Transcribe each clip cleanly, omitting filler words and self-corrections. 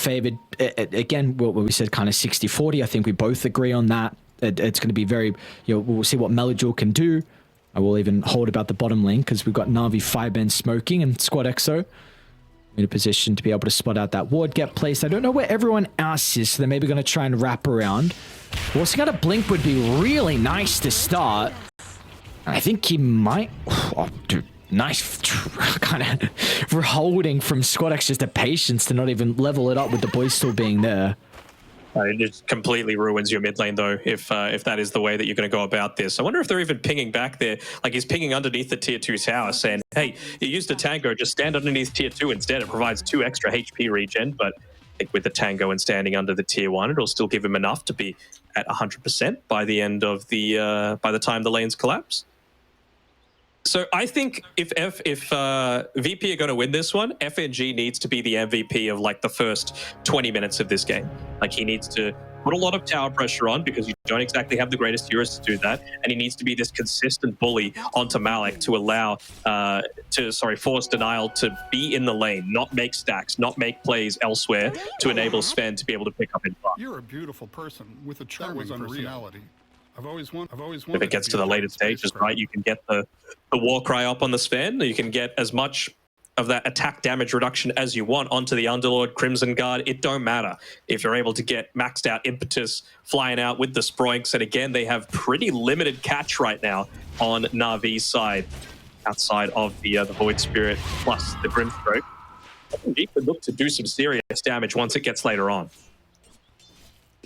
favored. Again, what we said, kind of 60-40. I think we both agree on that. It's going to be very, we'll see what Melajul can do. I will even hold about the bottom lane because we've got Navi, Fireban smoking, and Squad EXO in a position to be able to spot out that ward, get placed. I don't know where everyone else is, so they're maybe going to try and wrap around. Also got a blink would be really nice to start. I think he might... Oh, dude, nice kind of holding from Squad X, just a patience to not even level it up with the boys still being there. It just completely ruins your mid lane, though, if that is the way that you're going to go about this. I wonder if they're even pinging back there. Like, he's pinging underneath the tier 2 tower, saying, hey, you used a tango, just stand underneath tier 2 instead. It provides 2 extra HP regen, but I think with the tango and standing under the tier 1, it'll still give him enough to be at 100% by the end of the, by the time the lanes collapse. So I think if VP are going to win this one, FNG needs to be the MVP of like the first 20 minutes of this game. Like, he needs to put a lot of tower pressure on because you don't exactly have the greatest heroes to do that, and he needs to be this consistent bully onto Malik to allow force Denial to be in the lane, not make stacks, not make plays elsewhere to enable Sven to be able to pick up in front. You're a beautiful person with a charming personality. I've always wanted if it gets to the later stages, right, you can get the war cry up on the Sven, you can get as much of that attack damage reduction as you want onto the Underlord, Crimson Guard. It don't matter if you're able to get maxed out impetus flying out with the Sproinks. And again, they have pretty limited catch right now on Navi's side, outside of the Void Spirit plus the Grimstroke. He could look to do some serious damage once it gets later on.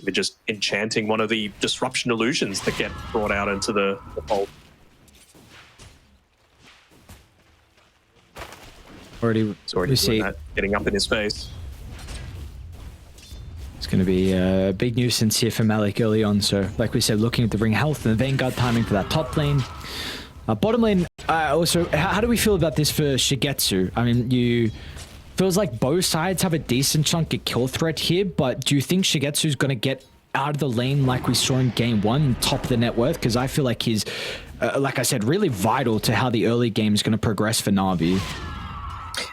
We're just enchanting one of the disruption illusions that get brought out into the fold. It's already doing that, getting up in his face. It's going to be a big nuisance here for Malik early on. So, like we said, looking at the ring health and the Vanguard timing for that top lane. Bottom lane, also, how do we feel about this for Shigetsu? I mean, feels like both sides have a decent chunk of kill threat here, but do you think Shigetsu's going to get out of the lane like we saw in game 1, top of the net worth? Because I feel like he's, like I said, really vital to how the early game is going to progress for Navi.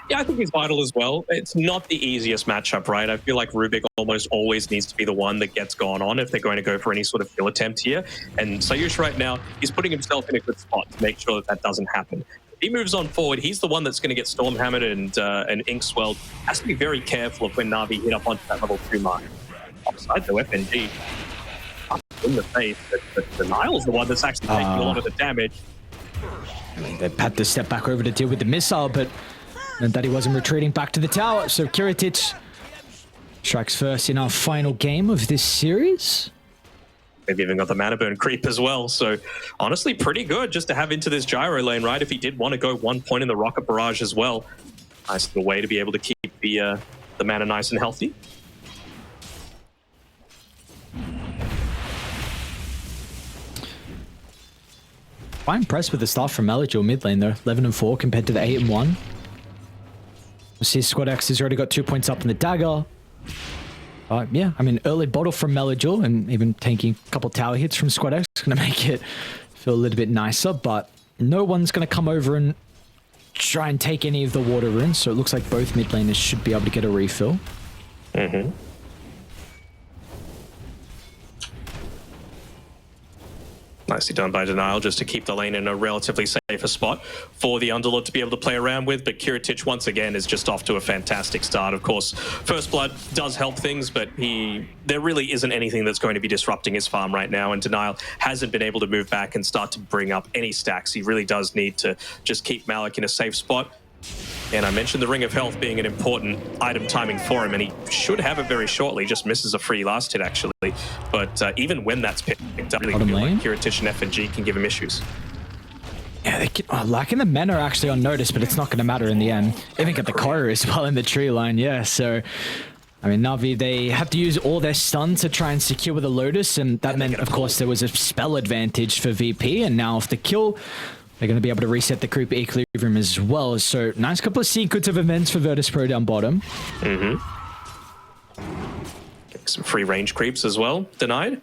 Yeah, I think he's vital as well. It's not the easiest matchup, right? I feel like Rubik almost always needs to be the one that gets gone on if they're going to go for any sort of kill attempt here. And Sayush right now, he's putting himself in a good spot to make sure that that doesn't happen. He moves on forward, he's the one that's going to get Stormhammered and Inkswelled. Has to be very careful of when Navi hit up onto that level 2 mark. Upside though, FNG in the face, but Denial's the one that's actually taking a lot of the damage. I mean, they've had to step back over to deal with the missile, but that he wasn't retreating back to the tower. So Kiritic strikes first in our final game of this series. They've even got the mana burn creep as well. So honestly, pretty good just to have into this gyro lane, right? If he did want to go 1 point in the rocket barrage as well. Nice little way to be able to keep the mana nice and healthy. I'm impressed with the start from Melajul mid lane though. 11-4 compared to the 8-1. We'll see Squad X has already got 2 points up in the dagger. Yeah, I mean, early bottle from Melajul and even taking a couple tower hits from Squad X is going to make it feel a little bit nicer, but no one's going to come over and try and take any of the water runes, so it looks like both mid laners should be able to get a refill. Mm-hmm. Nicely done by Denial just to keep the lane in a relatively safer spot for the Underlord to be able to play around with. But Kiritic once again is just off to a fantastic start. Of course, First Blood does help things, but there really isn't anything that's going to be disrupting his farm right now. And Denial hasn't been able to move back and start to bring up any stacks. He really does need to just keep Malik in a safe spot. And I mentioned the Ring of Health being an important item timing for him, and he should have it very shortly. Just misses a free last hit, actually. But even when that's picked up, really feel like Kiritic and FNG can give him issues. Yeah, they can, lacking the men are actually on notice, but it's not going to matter in the end. Even get the Korra as well in the tree line, yeah. So, I mean, Navi, they have to use all their stun to try and secure the Lotus, and that meant, of course, there was a spell advantage for VP, and now if the kill... They're going to be able to reset the creep equilibrium as well. So, nice couple of sequence of events for Virtus.pro down bottom. Mm-hmm. Some free range creeps as well, denied.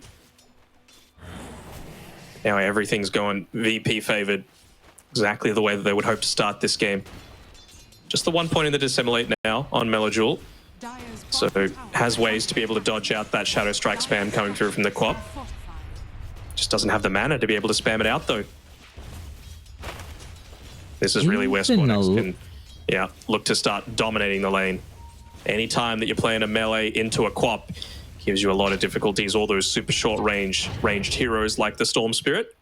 Now everything's going VP favored. Exactly the way that they would hope to start this game. Just the 1 point in the dissimulate now on Melajul. So has ways to be able to dodge out that Shadow Strike spam coming through from the Quap. Just doesn't have the mana to be able to spam it out though. This is really where Squadex can, yeah, look to start dominating the lane. Anytime that you're playing a melee into a Quap gives you a lot of difficulties. All those super short ranged heroes like the Storm Spirit.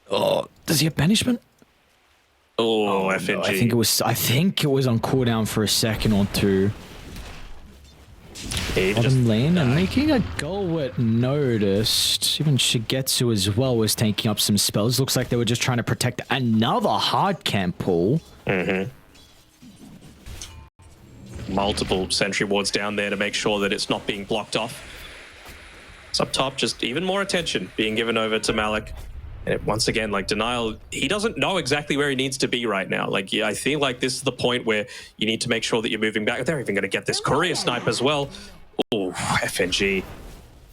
Oh, does he have banishment? Oh, FNG. No, I think it was on cooldown for a second or two. Yeah, Bottom lane and making a goal at noticed. Even Shigetsu as well was taking up some spells. Looks like they were just trying to protect another hard camp pool. Multiple sentry wards down there to make sure that it's not being blocked off. It's up top, just even more attention being given over to Malik. And once again, like Denial, he doesn't know exactly where he needs to be right now. Like, yeah, I feel like this is the point where you need to make sure that you're moving back. They're even going to get this courier snipe as well. Oh, FNG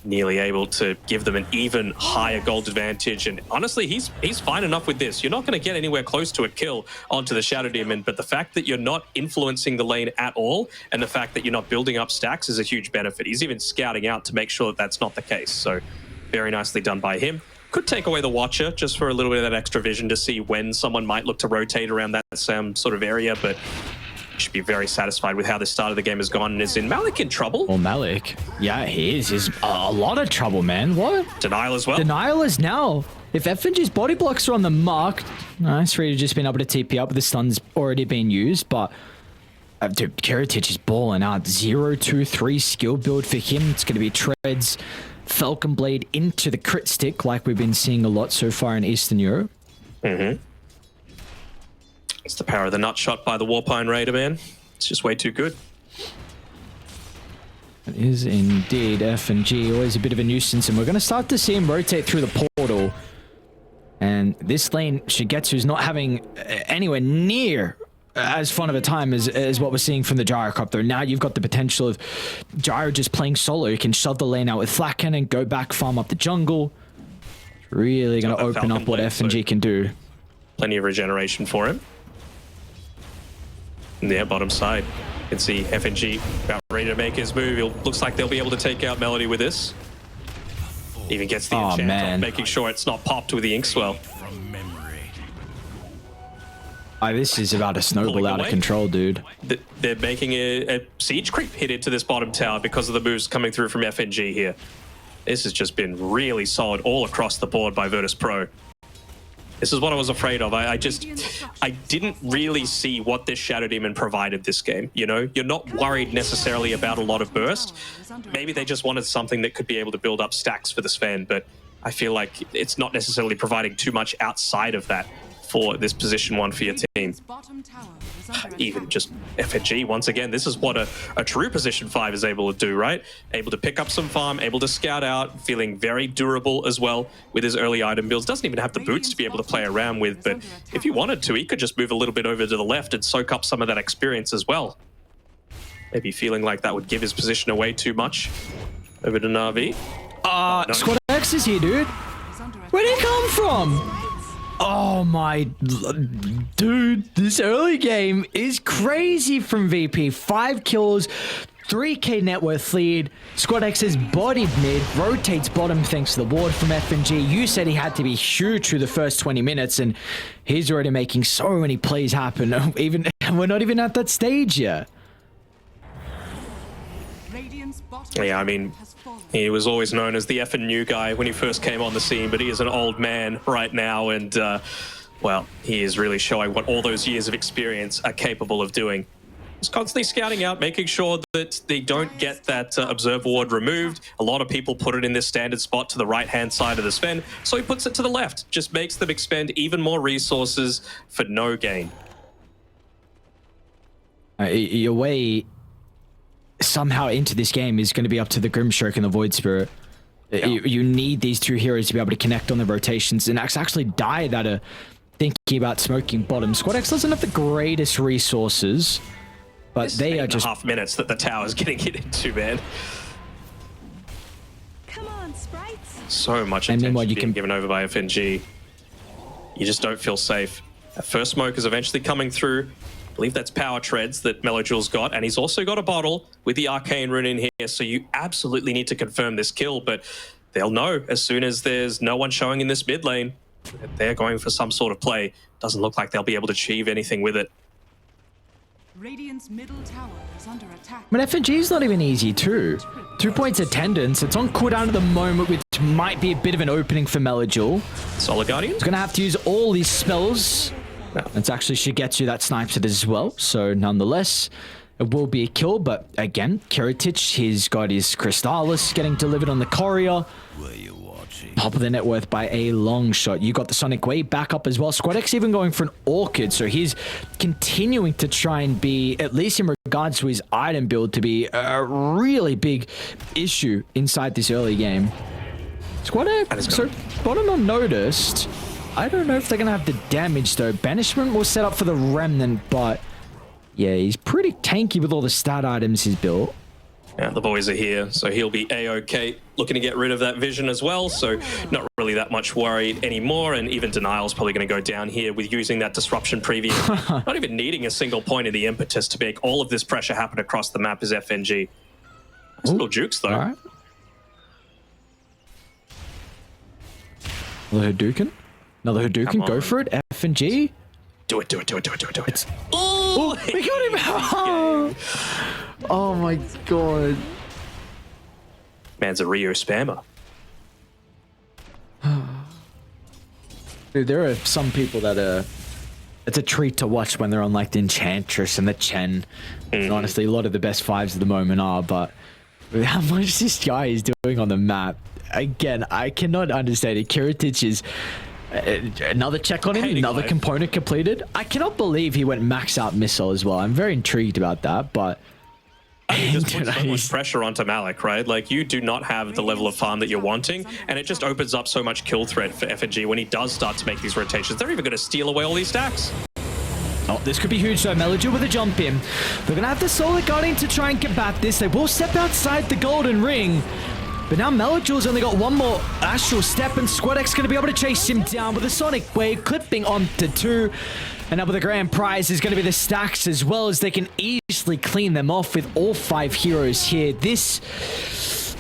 nearly able to give them an even higher gold advantage. And honestly, he's fine enough with this. You're not going to get anywhere close to a kill onto the Shadow Demon, but the fact that you're not influencing the lane at all and the fact that you're not building up stacks is a huge benefit. He's even scouting out to make sure that that's not the case. So very nicely done by him. Could take away the Watcher just for a little bit of that extra vision to see when someone might look to rotate around that same sort of area, but should be very satisfied with how the start of the game has gone. And is in Malik in trouble? Well, Malik, yeah, he is. He's a lot of trouble, man. What? Denial as well. Denial is now. If FNG's body blocks are on the mark, nice. Ready just been able to TP up. The stun's already been used, but dude, Karatic is balling out. 0-2-3 skill build for him. It's going to be treads. Falcon Blade into the crit stick like we've been seeing a lot so far in Eastern Europe. It's the power of the nut shot by the Warpine Raider, man. It's just way too good. It is indeed FNG, always a bit of a nuisance, and we're going to start to see him rotate through the portal. And this lane, Shigetsu's not having anywhere near as fun of a time as what we're seeing from the Gyrocopter. Now you've got the potential of Gyro just playing solo. You can shove the lane out with Flak Cannon, go back, farm up the jungle. Really going to open up what FNG can do. Plenty of regeneration for him. And yeah, bottom side. You can see FNG about ready to make his move. It looks like they'll be able to take out Melody with this. Even gets the enchant on, making sure it's not popped with the Inkswell. This is about to snowball out of control, dude. They're making a siege creep hit into this bottom tower because of the moves coming through from FNG here. This has just been really solid all across the board by Virtus.pro. This is what I was afraid of. I didn't really see what this Shadow Demon provided this game. You know, you're not worried necessarily about a lot of burst. Maybe they just wanted something that could be able to build up stacks for the Sven, but I feel like it's not necessarily providing too much outside of that for this position one for your team. Even just FNG, once again, this is what a true position 5 is able to do, right? Able to pick up some farm, able to scout out, feeling very durable as well with his early item builds. Doesn't even have the boots to be able to play around with, but if he wanted to, he could just move a little bit over to the left and soak up some of that experience as well. Maybe feeling like that would give his position away too much. Over to Navi. No. Squad X is here, dude. Where'd he come from? Oh my, dude, this early game is crazy from VP. 5 kills, 3k net worth lead. Squad X is bodied mid, rotates bottom thanks to the ward from FNG. You said he had to be huge through the first 20 minutes, and he's already making so many plays happen. We're not even at that stage yet. Yeah, I mean, he was always known as the effing new guy when he first came on the scene, but he is an old man right now, and, well, he is really showing what all those years of experience are capable of doing. He's constantly scouting out, making sure that they don't get that Observe Ward removed. A lot of people put it in this standard spot to the right-hand side of the Sven, so he puts it to the left, just makes them expend even more resources for no gain. Your way somehow into this game is going to be up to the Grimstroke and the Void Spirit. Yeah. You need these two heroes to be able to connect on the rotations, and actually die that are thinking about smoking bottom. Squad X doesn't have the greatest resources, but they are just 8.5 minutes that the tower's getting hit into, man. Come on, sprites. So much attention being given over by FNG. You just don't feel safe. That first smoke is eventually coming through. believe that's Power Treads that Melojul's got, and he's also got a bottle with the Arcane Rune in here, so you absolutely need to confirm this kill, but they'll know as soon as there's no one showing in this mid lane that they're going for some sort of play. Doesn't look like they'll be able to achieve anything with it. Radiant's middle tower is under attack. But FNG is not even easy too. 2 points attendance. It's on cooldown at the moment, which might be a bit of an opening for Melojul. Solid Guardian? He's going to have to use all these spells. No. It's actually Shigetsu that snipes it as well. So nonetheless, it will be a kill. But again, Kiritich, he's got his Crystallis getting delivered on the courier. Top of the net worth by a long shot. You got the Sonic Wave back up as well. Squadex even going for an Orchid, so he's continuing to try and be, at least in regards to his item build, to be a really big issue inside this early game. Squadex, so bottom unnoticed. I don't know if they're going to have the damage though. Banishment will set up for the Remnant, but yeah, he's pretty tanky with all the stat items he's built. Yeah, the boys are here, so he'll be A-OK. Looking to get rid of that vision as well, so not really that much worried anymore, and even Denial's probably going to go down here with using that Disruption Preview. Not even needing a single point of the impetus to make all of this pressure happen across the map is FNG. Nice little jukes, though. All right. Another Hadouken. Another Hadouken. Go for it. FNG. Do it, do it, do it, do it, do it, do it. Oh, we got him. Oh my god. Man's a Rio spammer. Dude, there are some people that it's a treat to watch when they're on like the Enchantress and the Chen. And honestly, a lot of the best fives at the moment are, but with how much this guy is doing on the map, again, I cannot understand it. Kiritich is another check on him, another component completed. I cannot believe he went max out missile as well. I'm very intrigued about that, but It just puts so much pressure onto Malik, right? Like, you do not have the level of farm that you're wanting, and it just opens up so much kill threat for FNG when he does start to make these rotations. They're even going to steal away all these stacks. Oh, this could be huge though. Melojul with a jump in. They're going to have the Solar Guardian to try and combat this. They will step outside the Golden Ring. But now Melojul's only got one more Astral Step, and Squadex going to be able to chase him down with a Sonic Wave, clipping onto 2. And now with the grand prize is going to be the stacks as well, as they can easily clean them off with all 5 heroes here. This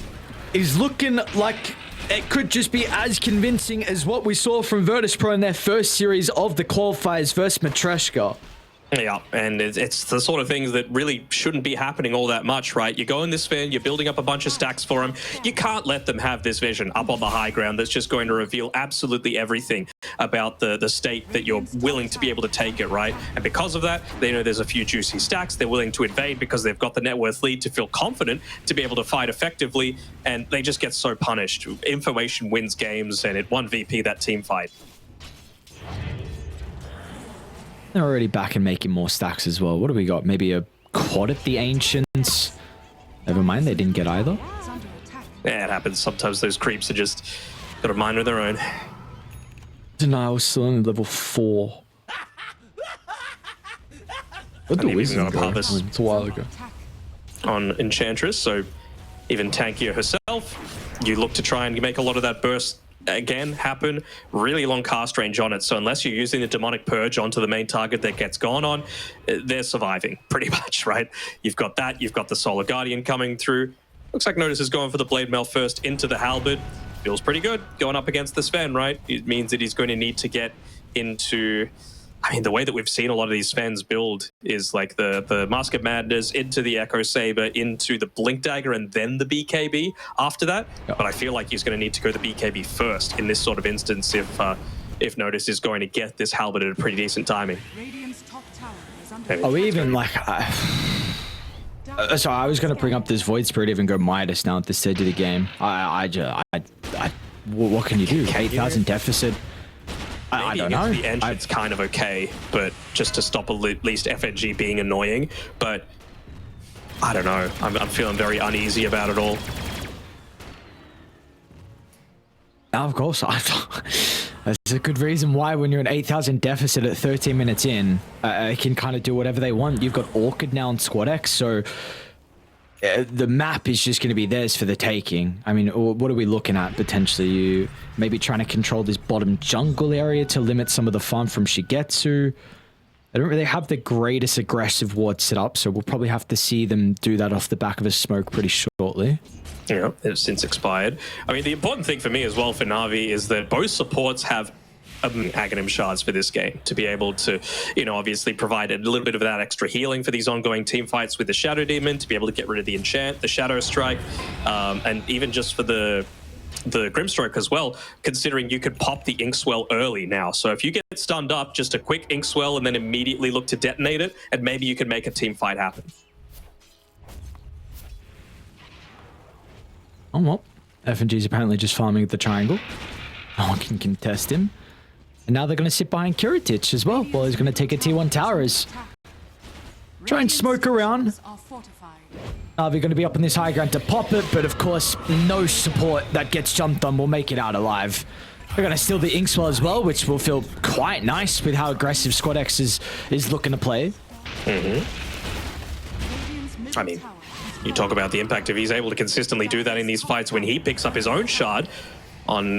is looking like it could just be as convincing as what we saw from Virtus.pro in their first series of the qualifiers versus Matreshka. Yeah, and it's the sort of things that really shouldn't be happening all that much, right? You go in this spin, you're building up a bunch of stacks for them. You can't let them have this vision up on the high ground that's just going to reveal absolutely everything about the state that you're willing to be able to take it, right? And because of that, they know there's a few juicy stacks. They're willing to invade because they've got the net worth lead to feel confident to be able to fight effectively, and they just get so punished. Information wins games, and it 1VP that team fight. They're already back and making more stacks as well. What do we got? Maybe a quad at the Ancients? Never mind, they didn't get either. Yeah, it happens. Sometimes those creeps are just got a mind of their own. Denial still on level 4. What the Wizard go? It's a while ago. On Enchantress, so even tankier herself. You look to try and make a lot of that burst again happen. Really long cast range on it, so unless you're using the Demonic Purge onto the main target that gets gone on, they're surviving pretty much, right? You've got that, you've got the Solar Guardian coming through. Looks like Natus is going for the Blade Mail first into the Halberd. Feels pretty good going up against the Sven, right? It means that he's going to need to get into, I mean, the way that we've seen a lot of these Svens build is like the Mask of Madness into the Echo Saber, into the Blink Dagger, and then the BKB after that. Yep. But I feel like he's going to need to go the BKB first in this sort of instance if Natus is going to get this Halberd at a pretty decent timing. Oh, even like... so I was going to bring up this Void Spirit, even go Midas now at this stage of the game. What can you do? 8,000 deficit. I don't know. The end, it's kind of okay, but just to stop at least FNG being annoying. But I don't know. I'm feeling very uneasy about it all. Now, of course, that's a good reason why when you're an 8,000 deficit at 13 minutes in, it can kind of do whatever they want. You've got Orchid now on Squadex, so the map is just going to be theirs for the taking. I mean, what are we looking at potentially? You maybe trying to control this bottom jungle area to limit some of the farm from Shigetsu. they don't really have the greatest aggressive ward set up, so we'll probably have to see them do that off the back of a smoke pretty shortly. Yeah, it's since expired. I mean, the important thing for me as well for Navi is that both supports have Aghanim shards for this game to be able to, you know, obviously provide a little bit of that extra healing for these ongoing team fights with the Shadow Demon, to be able to get rid of the enchant, the Shadow Strike, and even just for the Grimstroke as well, considering you could pop the Inkswell early now. So if you get stunned up, just a quick Inkswell and then immediately look to detonate it, and maybe you can make a team fight happen. Oh, well, FNG's apparently just farming the triangle. No one can contest him. And now they're going to sit behind Kiritich as well. Well, he's going to take a T1 tower as try and smoke around. Navi going to be up in this high ground to pop it, but of course, no support that gets jumped on will make it out alive. They're going to steal the Inkswell as well, which will feel quite nice with how aggressive Squad X is looking to play. I mean, you talk about the impact. If he's able to consistently do that in these fights when he picks up his own shard on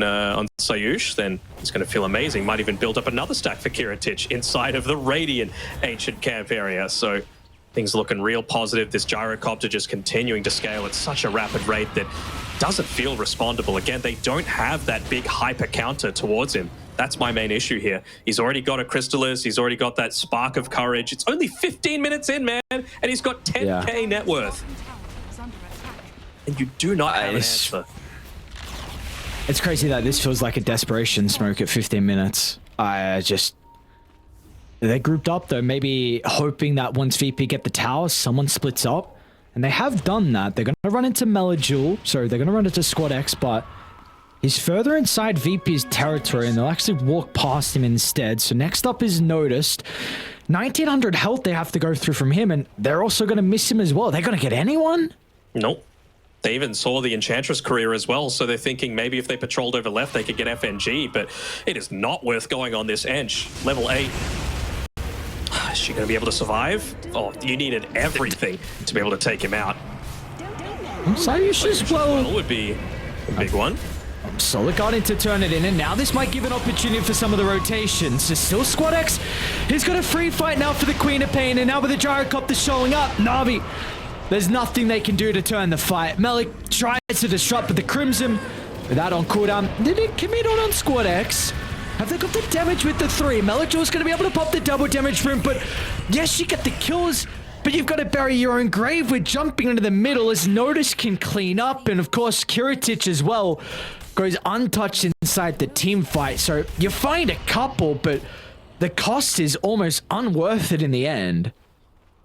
Sayush, then it's going to feel amazing. Might even build up another stack for Kiritich inside of the Radiant Ancient Camp area. So things looking real positive. This Gyrocopter just continuing to scale at such a rapid rate that doesn't feel respondable. Again, they don't have that big hyper counter towards him. That's my main issue here. He's already got a Crystallis. He's already got that Spark of Courage. It's only 15 minutes in, man, and he's got 10k net worth. And you do not have an answer. It's crazy that this feels like a desperation smoke at 15 minutes. They're grouped up though, maybe hoping that once VP get the tower, someone splits up. And they have done that. They're going to run into Melajul. Sorry, they're going to run into Squad X, but he's further inside VP's territory and they'll actually walk past him instead. So next up is Noticed. 1900 health they have to go through from him, and they're also going to miss him as well. They're going to get anyone? Nope. They even saw the Enchantress career as well, so they're thinking maybe if they patrolled over left, they could get FNG, but it is not worth going on this Ench. Level 8. Is she going to be able to survive? Oh, you needed everything to be able to take him out. Sayush as well would be a big one. Solid got in to turn it in, and now this might give an opportunity for some of the rotations. So still Squad X. He's got a free fight now for the Queen of Pain, and now with the Gyrocopter showing up, Navi, there's nothing they can do to turn the fight. Melik tries to disrupt with the Crimson. With that on cooldown, did it commit on Squad X? Have they got the damage with the 3? Melajul's going to be able to pop the double damage for him, but yes, you get the kills, but you've got to bury your own grave with jumping into the middle as Notice can clean up, and of course, Kiritich as well goes untouched inside the team fight. So you find a couple, but the cost is almost unworth it in the end.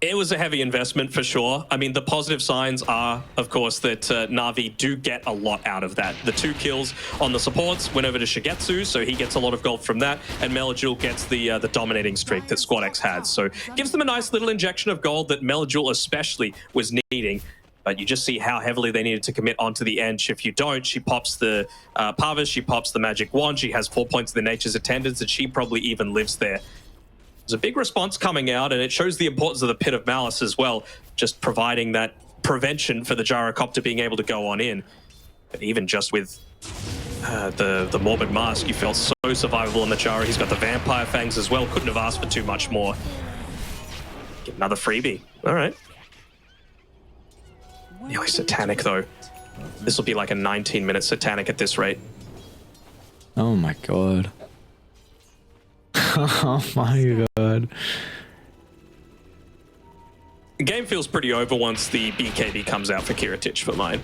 It was a heavy investment for sure. I mean, the positive signs are, of course, that Navi do get a lot out of that. The 2 kills on the supports went over to Shigetsu, so he gets a lot of gold from that, and Melajul gets the dominating streak that Squad X had. So gives them a nice little injection of gold that Melajul especially was needing. But you just see how heavily they needed to commit onto the Ench. If you don't, she pops the Parvis, she pops the Magic Wand, she has 4 points of the Nature's Attendance, and she probably even lives there. There's a big response coming out, and it shows the importance of the Pit of Malice as well, just providing that prevention for the Gyrocopter being able to go on in. But even just with the Morbid Mask, you felt so survivable on the Gyro. He's got the Vampire Fangs as well. Couldn't have asked for too much more. Get another freebie. All right. Nearly Satanic, though. This will be like a 19-minute Satanic at this rate. Oh my god. Oh my god. The game feels pretty over once the BKB comes out for Kiritich for mine.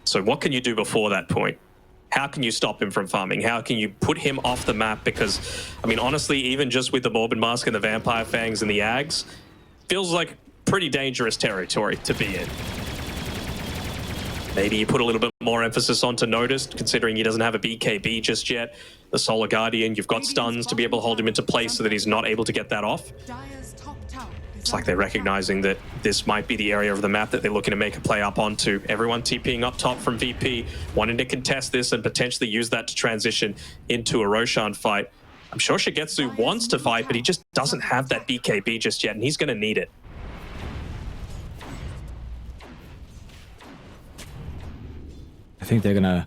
So what can you do before that point? How can you stop him from farming? How can you put him off the map? Because, I mean, honestly, even just with the Morbid Mask and the Vampire Fangs and the Ags, feels like pretty dangerous territory to be in. Maybe you put a little bit more emphasis on to Noticed, considering he doesn't have a BKB just yet. The Solar Guardian, you've got stuns to be able to hold him into place so that he's not able to get that off. It's like they're recognizing that this might be the area of the map that they're looking to make a play up onto. Everyone TPing up top from VP, wanting to contest this and potentially use that to transition into a Roshan fight. I'm sure Shigetsu wants to fight, but he just doesn't have that BKB just yet, and he's going to need it. I think they're gonna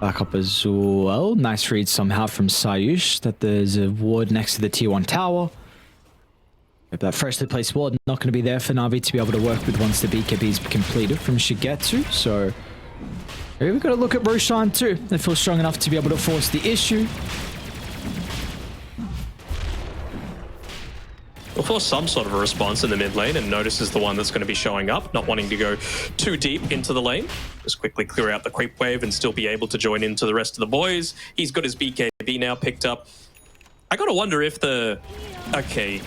Back up as well. Nice read somehow from Sayush that there's a ward next to the tier 1 tower. If that freshly placed ward not going to be there for Navi to be able to work with once the BKB is completed from Shigetsu. So here we've got to look at Roshan too. They feel strong enough to be able to force the issue. We'll force some sort of a response in the mid lane, and Natus is the one that's going to be showing up, not wanting to go too deep into the lane. Just quickly clear out the creep wave and still be able to join into the rest of the boys. He's got his BKB now picked up. I gotta wonder if the... Okay,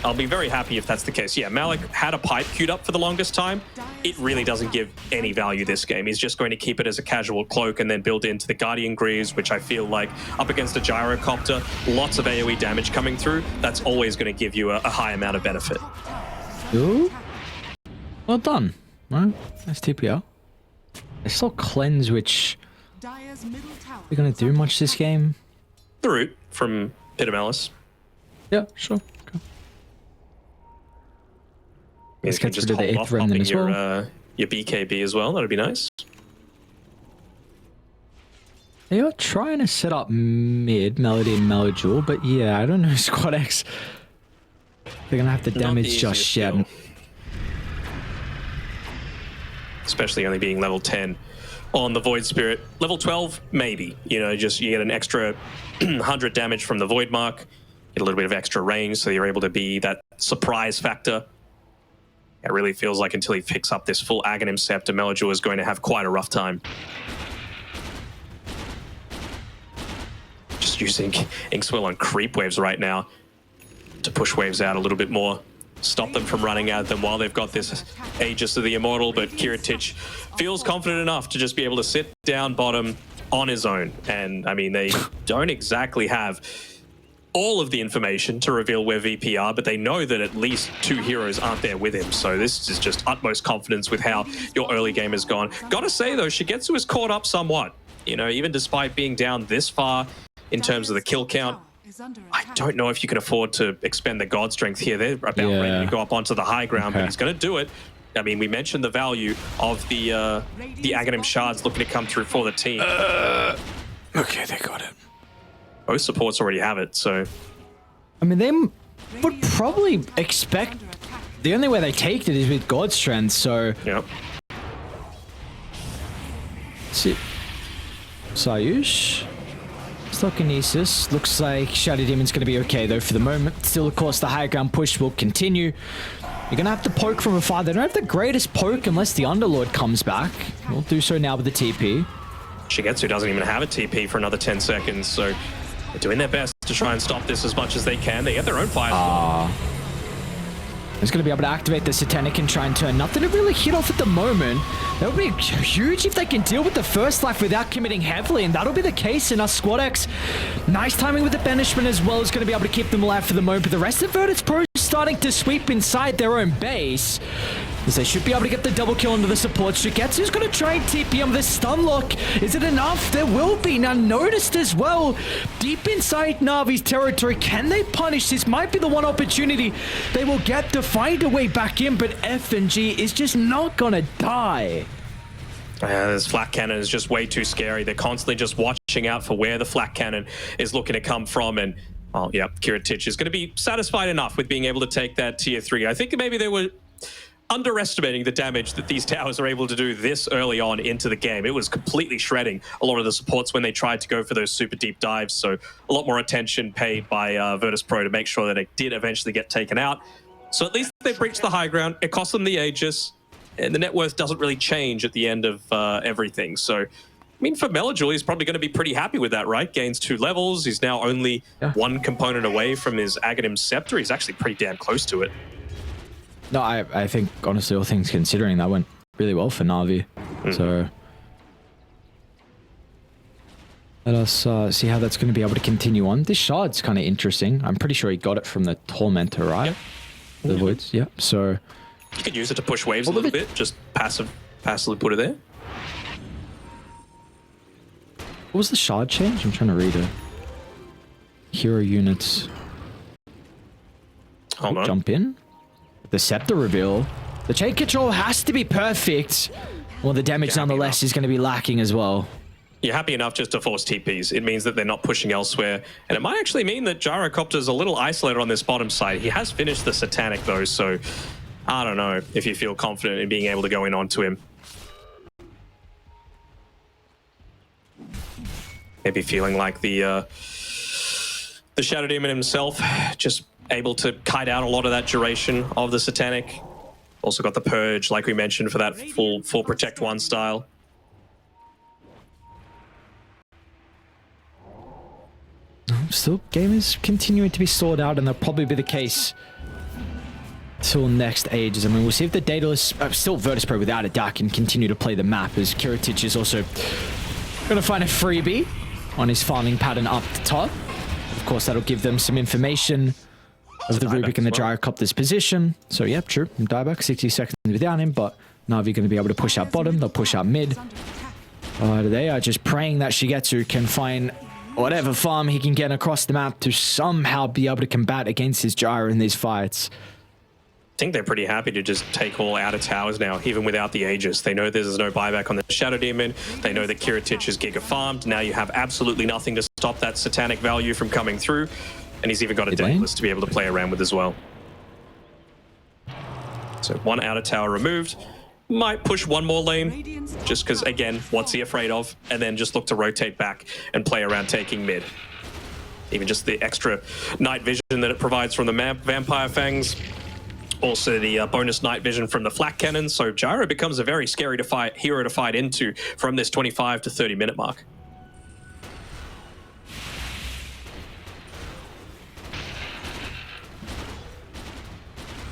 I'll be very happy if that's the case. Yeah, Malik had a pipe queued up for the longest time. It really doesn't give any value this game. He's just going to keep it as a casual cloak and then build into the Guardian Greaves, which I feel like up against a Gyrocopter, lots of AoE damage coming through, that's always going to give you a high amount of benefit. Ooh. Well done. Right, nice TPO. They still cleanse, which... They're going to do much this game? The root from Pit of Malice. Yeah, sure. Let's get just hold off popping your BKB as well. That'd be nice. They are trying to set up mid Melody and Melojul, but yeah, I don't know. Squad X. They're gonna have to damage just yet. Especially only being level 10 on the Void Spirit. Level 12, maybe. You know, just you get an extra 100 damage from the Void Mark. Get a little bit of extra range, so you're able to be that surprise factor. It really feels like until he picks up this full Aghanim Scepter, Melojul is going to have quite a rough time. Just using Inkswell on creep waves right now to push waves out a little bit more. Stop them from running at them while they've got this Aegis of the Immortal, but Kiritich feels confident enough to just be able to sit down bottom on his own. And, I mean, they don't exactly have all of the information to reveal where VP are, but they know that at least 2 heroes aren't there with him. So this is just utmost confidence with how your early game has gone. Gotta say though, Shigetsu is caught up somewhat. You know, even despite being down this far in terms of the kill count, I don't know if you can afford to expend the God Strength here. They're about ready to go up onto the high ground, but he's gonna do it. I mean, we mentioned the value of the Aghanim Shards looking to come through for the team. Okay, they got it. Both supports already have it, so... I mean, they would probably expect... The only way they take it is with God Strength, so... Yep. See. Sayush. Stokinesis. Looks like Shadow Demon's going to be okay, though, for the moment. Still, of course, the high ground push will continue. You're going to have to poke from afar. They don't have the greatest poke unless the Underlord comes back. We'll do so now with the TP. Shigetsu doesn't even have a TP for another 10 seconds, so... They're doing their best to try and stop this as much as they can. They get their own fire. He's going to be able to activate the Satanic and try and turn. Nothing to really hit off at the moment. That would be huge if they can deal with the first life without committing heavily, and that'll be the case in our Squad X. Nice timing with the banishment as well is going to be able to keep them alive for the moment, but the rest of Virtus.pro is starting to sweep inside their own base. As they should be able to get the double kill into the support. Shigetsu's going to try and TP him. The stun lock. Is it enough? There will be. Now noticed as well. Deep inside Navi's territory. Can they punish? This might be the one opportunity they will get to find a way back in, but F&G is just not going to die. This flak cannon is just way too scary. They're constantly just watching out for where the flak cannon is looking to come from. And, oh, yeah, Kiritich is going to be satisfied enough with being able to take that tier 3. I think maybe they were underestimating the damage that these towers are able to do this early on into the game. It was completely shredding a lot of the supports when they tried to go for those super deep dives, so a lot more attention paid by Virtus.pro to make sure that it did eventually get taken out. So at least they breached the high ground. It cost them the Aegis, and the net worth doesn't really change at the end of everything. So, I mean, for Melojul, he's probably going to be pretty happy with that, right? Gains 2 levels. He's now only 1 component away from his Aghanim Scepter. He's actually pretty damn close to it. No, I think, honestly, all things considering, that went really well for Navi. So, let us see how that's going to be able to continue on. This shard's kind of interesting. I'm pretty sure he got it from the Tormentor, right? Yep. The Voids, yeah. So, you could use it to push waves a little bit, just passively put it there. What was the shard change? I'm trying to read it. Hero units. Hold on. Jump in. The Scepter reveal. The chain control has to be perfect. Well, the damage nonetheless is going to be lacking as well. you're happy enough just to force TPs. It means that they're not pushing elsewhere. And it might actually mean that Gyrocopter's a little isolated on this bottom side. He has finished the Satanic though, so I don't know if you feel confident in being able to go in onto him. Maybe feeling like the Shadow Demon himself, just able to kite out a lot of that duration of the Satanic. Also got the Purge, like we mentioned, for that full Protect 1 style. Still, game is continuing to be sorted out, and that'll probably be the case till next ages. I mean, we'll see if the Daedalus, still Virtus.pro without a doubt, can continue to play the map, as Kiritich is also going to find a freebie on his farming pattern up the top. Of course, that'll give them some information of the Rubik and the Gyrocopter's position. So, yeah, true. Dieback, 60 seconds without him, but Navi going to be able to push out bottom. They'll push out mid. They are just praying that Shigetsu can find whatever farm he can get across the map to somehow be able to combat against his Gyro in these fights. I think they're pretty happy to just take all outer towers now, even without the Aegis. They know there's no buyback on the Shadow Demon. They know that Kiritich is Giga farmed. Now you have absolutely nothing to stop that Satanic value from coming through. And he's even got a Daedalus to be able to play around with as well. So one outer tower removed. Might push one more lane, just because, again, what's he afraid of? And then just look to rotate back and play around taking mid. Even just the extra night vision that it provides from the Vampire Fangs. Also the bonus night vision from the Flak Cannon. So Gyro becomes a very scary hero to fight into from this 25 to 30 minute mark.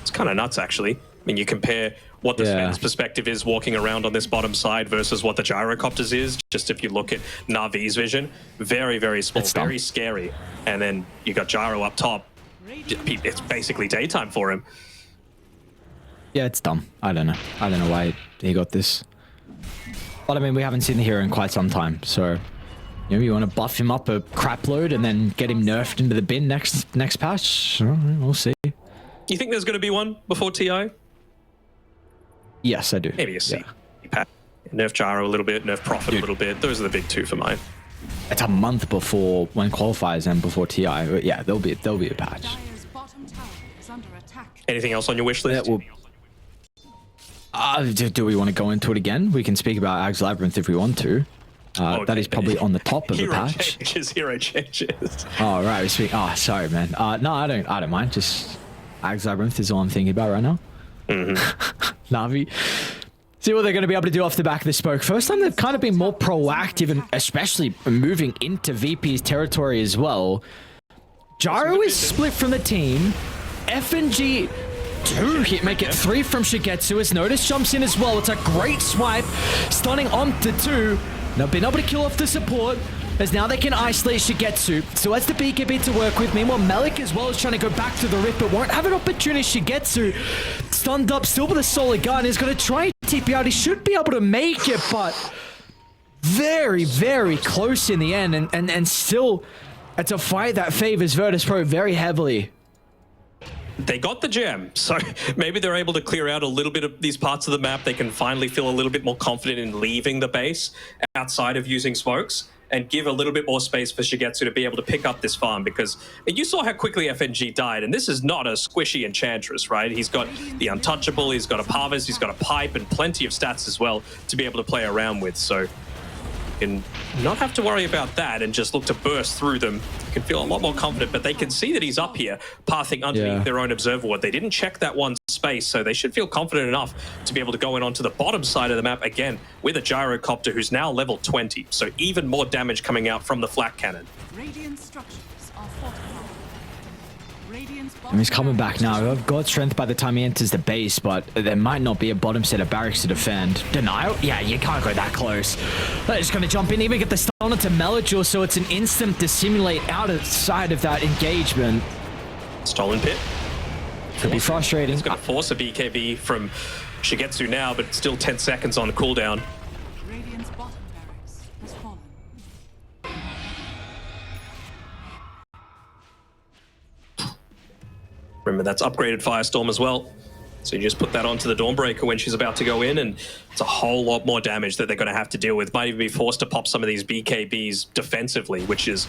It's kind of nuts, actually. I mean, you compare what the Sven's perspective is walking around on this bottom side versus what the Gyrocopter's is. Just if you look at Navi's vision, very, very small, very scary. And then you got Gyro up top. It's basically daytime for him. Yeah, it's dumb. I don't know. I don't know why he got this. But I mean, we haven't seen the hero in quite some time. So, you know, you want to buff him up a crap load and then get him nerfed into the bin next patch? We'll see. You think there's going to be one before TI? Yes, I do. Maybe a C. Yeah. Nerf Gyro a little bit, nerf Prophet a little bit. Those are the big two for mine. It's a month before when qualifiers and before TI. But yeah, there'll be a patch. Anything else on your wish list? Do we want to go into it again? We can speak about Ag's Labyrinth if we want to. That is probably on the top of the patch. Hero changes. Oh right, we speak. Oh, sorry, man. No, I don't mind. Just Ag's Labyrinth is all I'm thinking about right now. Navi. See what they're going to be able to do off the back of the smoke. First time they've kind of been more proactive and especially moving into VP's territory as well. Gyro is split from the team. FNG 2 hit, make it 3 from Shigetsu as Notice jumps in as well. It's a great swipe, stunning onto 2. Now been able to kill off the support, as now they can isolate Shigetsu. So as the BKB to work with. Meanwhile, Melik as well is trying to go back to the Rift, but won't have an opportunity. Shigetsu stunned up, still with a solid gun. He's going to try and TP out. He should be able to make it, but very, very close in the end. And still, it's a fight that favors Virtus.pro very heavily. They got the gem, so maybe they're able to clear out a little bit of these parts of the map. They can finally feel a little bit more confident in leaving the base outside of using smokes and give a little bit more space for Shigetsu to be able to pick up this farm, because you saw how quickly FNG died, and this is not a squishy Enchantress, right? He's got the Untouchable, he's got a Parvis, he's got a Pipe, and plenty of stats as well to be able to play around with, so you can not have to worry about that and just look to burst through them. You can feel a lot more confident, but they can see that he's up here, pathing underneath their own observer ward. They didn't check that one space, so they should feel confident enough to be able to go in onto the bottom side of the map again with a Gyrocopter who's now level 20, so even more damage coming out from the Flak Cannon. Radiant structures are fortified. And he's coming back now. I've got strength by the time he enters the base, but there might not be a bottom set of barracks to defend. Denial? Yeah, you can't go that close. They're just going to jump in, even get the stun onto Melajor, so it's an instant to simulate outside of that engagement. Stolen Pit. Could be frustrating. It's going to force a BKB from Shigetsu now, but still 10 seconds on the cooldown. Radiant's bottom barracks has fallen. Remember, that's upgraded Firestorm as well. So you just put that onto the Dawnbreaker when she's about to go in, and it's a whole lot more damage that they're going to have to deal with. Might even be forced to pop some of these BKBs defensively, which is,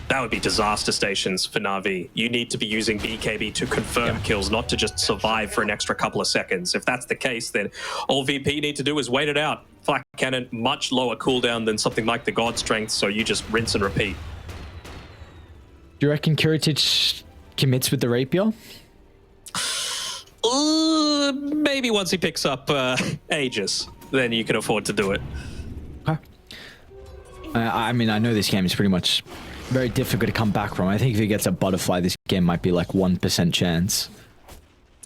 that would be disaster stations for Na'Vi. You need to be using BKB to confirm kills, not to just survive for an extra couple of seconds. If that's the case, then all VP need to do is wait it out. Flak Cannon, much lower cooldown than something like the God Strength, so you just rinse and repeat. Do you reckon Kiritich commits with the Rapier? Maybe once he picks up Aegis, then you can afford to do it. Okay. I mean, I know this game is pretty much very difficult to come back from. I think if he gets a butterfly, this game might be like 1% chance.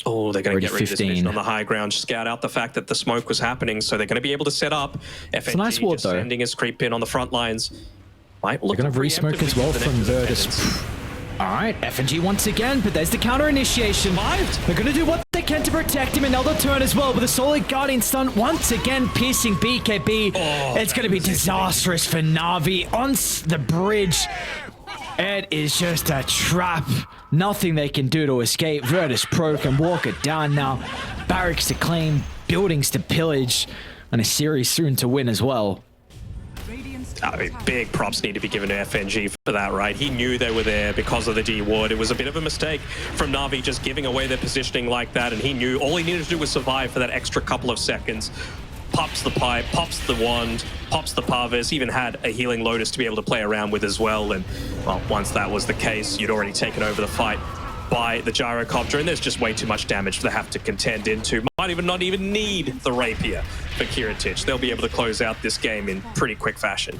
Oh, they're going to get rid of this 15. mission on the high ground, scout out the fact that the smoke was happening, so they're going to be able to set up. FNG nice ward, just though. sending his creep in on the front lines. Might look They're going to re-smoke as well from Virtus. All right, FNG once again, but there's the counter initiation. They're going to do what they can to protect him. Another turn as well with a solid Guardian stun once again piercing BKB. It's going to be disastrous for Na'Vi on the bridge. It is just a trap. Nothing they can do to escape. Virtus.pro can walk it down now. Barracks to claim, buildings to pillage, and a series soon to win as well. I mean, big props need to be given to FNG for that, right? He knew they were there because of the D ward. It was a bit of a mistake from Na'Vi just giving away their positioning like that, and he knew all he needed to do was survive for that extra couple of seconds. Pops the pipe, pops the wand, pops the Parvis, even had a healing Lotus to be able to play around with as well. And, well, once that was the case, you'd already taken over the fight by the Gyrocopter, and there's just way too much damage to have to contend into. Might even not even need the Rapier for Kiritich. They'll be able to close out this game in pretty quick fashion.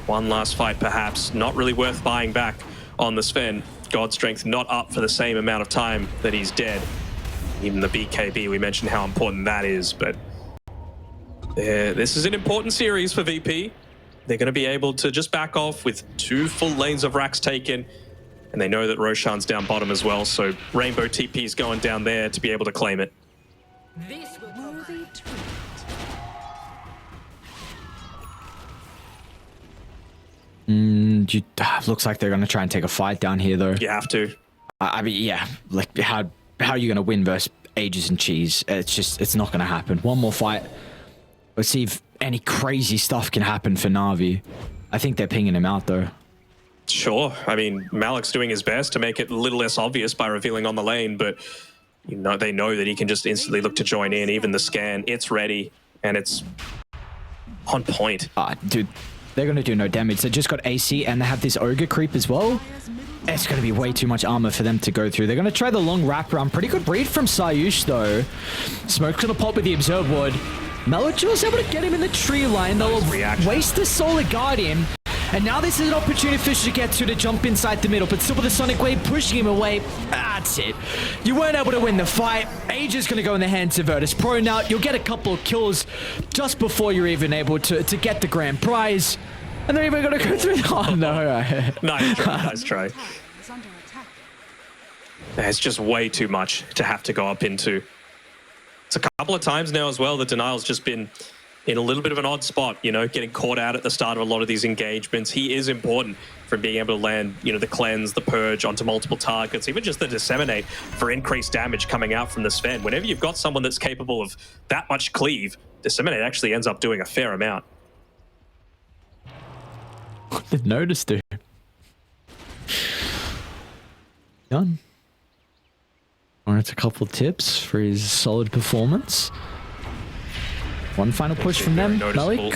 One last fight, perhaps. Not really worth buying back on the Sven. God Strength not up for the same amount of time that he's dead. Even the BKB, we mentioned how important that is, but this is an important series for VP. They're going to be able to just back off with 2 full lanes of racks taken, and they know that Roshan's down bottom as well, so Rainbow TP's going down there to be able to claim it. This worthy treat. Looks like they're going to try and take a fight down here, though. You have to. I mean, yeah, like how are you going to win versus Aegis and Cheese? It's not going to happen. One more fight. Let's see if any crazy stuff can happen for Na'Vi. I think they're pinging him out, though. Sure. I mean, Malik's doing his best to make it a little less obvious by revealing on the lane, but you know, they know that he can just instantly look to join in. Even the scan, it's ready, and it's on point. Dude, they're going to do no damage. They just got AC, and they have this Ogre creep as well. It's going to be way too much armor for them to go through. They're going to try the long wraparound. Pretty good read from Sayush, though. Smoke's going to pop with the Observe Ward. Melodul's able to get him in the tree line. They'll waste the Solar Guardian. And now this is an opportunity for Shigetsu to jump inside the middle, but still with the Sonic Wave pushing him away. That's it. You weren't able to win the fight. Age is going to go in the hands of Virtus.pro now. You'll get a couple of kills just before you're even able to get the grand prize. And they're even going to go through the... Oh, no. Nice try, nice try. It's just way too much to have to go up into. It's a couple of times now as well that Denial's just been in a little bit of an odd spot, you know, getting caught out at the start of a lot of these engagements. He is important for being able to land, you know, the cleanse, the purge onto multiple targets, even just the disseminate for increased damage coming out from the Sven. Whenever you've got someone that's capable of that much cleave, disseminate actually ends up doing a fair amount. They've noticed it. Done. Alright, a couple tips for his solid performance. One final push from them, Malik.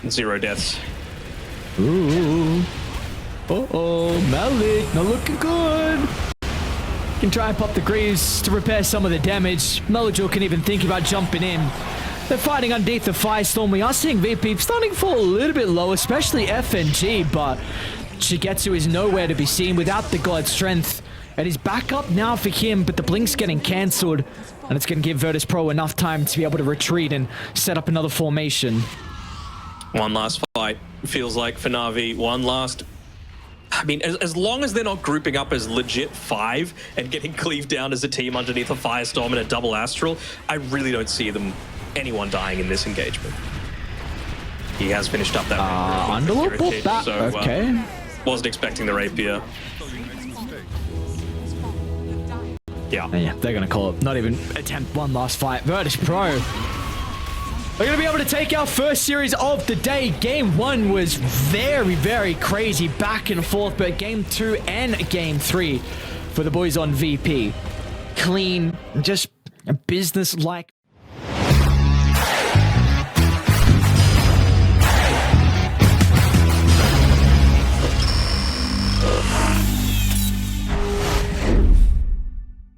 0 deaths. Ooh. Uh-oh, Malik, not looking good. Can try and pop the Greaves to repair some of the damage. Melodul can even think about jumping in. They're fighting underneath the Firestorm. We are seeing VP starting to fall a little bit low, especially FNG, but Shigetsu is nowhere to be seen without the God Strength. And he's back up now for him, but the Blink's getting cancelled. And it's going to give Virtus.pro enough time to be able to retreat and set up another formation. One last fight, feels like, for Na'Vi. One last... I mean, as long as they're not grouping up as legit 5 and getting cleaved down as a team underneath a Firestorm and a double Astral, I really don't see anyone dying in this engagement. He has finished up that Underloop that. So, okay. Wasn't expecting the Rapier. Yeah. And yeah, they're going to call it. Not even attempt one last fight. Virtus.pro. We're going to be able to take our first series of the day. Game 1 was very, very crazy back and forth, but Game 2 and Game 3 for the boys on VP. Clean, just a business-like